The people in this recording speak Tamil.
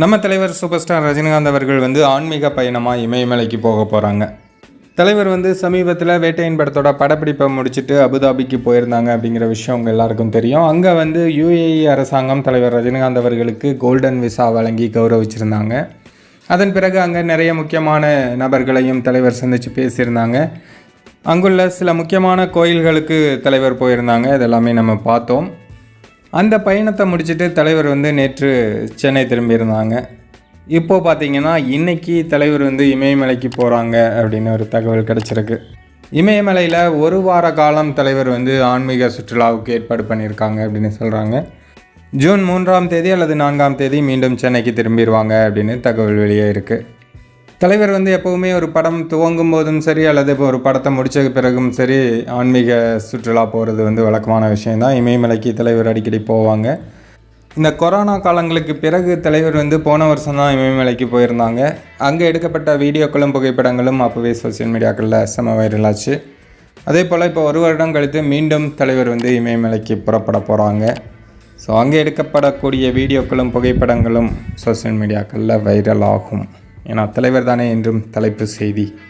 நம்ம தலைவர் சூப்பர் ஸ்டார் ரஜினிகாந்த் அவர்கள் வந்து ஆன்மீக பயணமாக இமயமலைக்கு போக போகிறாங்க. தலைவர் வந்து சமீபத்தில் வேட்டையின் படத்தோட படப்பிடிப்பை முடிச்சுட்டு அபுதாபிக்கு போயிருந்தாங்க அப்படிங்கிற விஷயம் உங்கள் எல்லாருக்கும் தெரியும். அங்கே வந்து யுஏஇ அரசாங்கம் தலைவர் ரஜினிகாந்த் அவர்களுக்கு கோல்டன் விசா வழங்கி கௌரவிச்சிருந்தாங்க. அதன் பிறகு அங்கே நிறைய முக்கியமான நபர்களையும் தலைவர் சந்தித்து பேசியிருந்தாங்க. அங்குள்ள சில முக்கியமான கோயில்களுக்கு தலைவர் போயிருந்தாங்க. இதெல்லாமே நம்ம பார்த்தோம். அந்த பயணத்தை முடிச்சுட்டு தலைவர் வந்து நேற்று சென்னை திரும்பியிருந்தாங்க. இப்போது பார்த்திங்கன்னா இன்றைக்கி தலைவர் வந்து இமயமலைக்கு போகிறாங்க அப்படின்னு ஒரு தகவல் கிடச்சிருக்கு. இமயமலையில் ஒரு வார காலம் தலைவர் வந்து ஆன்மீக சுற்றுலாவுக்கு ஏற்பாடு பண்ணியிருக்காங்க அப்படின்னு சொல்கிறாங்க. ஜூன் 3ஆம் தேதி அல்லது 4ஆம் தேதி மீண்டும் சென்னைக்கு திரும்பிடுவாங்க அப்படின்னு தகவல் வெளியே இருக்குது. தலைவர் வந்து எப்போவுமே ஒரு படம் துவங்கும் போதும் சரி அல்லது இப்போ ஒரு படத்தை முடித்த பிறகும் சரி ஆன்மீக சுற்றுலா போகிறது வந்து வழக்கமான விஷயந்தான். இமயமலைக்கு தலைவர் அடிக்கடி போவாங்க. இந்த கொரோனா காலங்களுக்கு பிறகு தலைவர் வந்து போன வருஷம் தான் இமயமலைக்கு போயிருந்தாங்க. அங்கே எடுக்கப்பட்ட வீடியோக்களும் புகைப்படங்களும் அப்போவே சோசியல் மீடியாக்களில் செம வைரலாச்சு. அதே போல் இப்போ ஒரு வருடம் கழித்து மீண்டும் தலைவர் வந்து இமயமலைக்கு புறப்பட போகிறாங்க. ஸோ அங்கே எடுக்கப்படக்கூடிய வீடியோக்களும் புகைப்படங்களும் சோசியல் மீடியாக்களில் வைரல் ஆகும். ஏன்னா தலைவர் தானே என்றும் தலைப்பு செய்தி.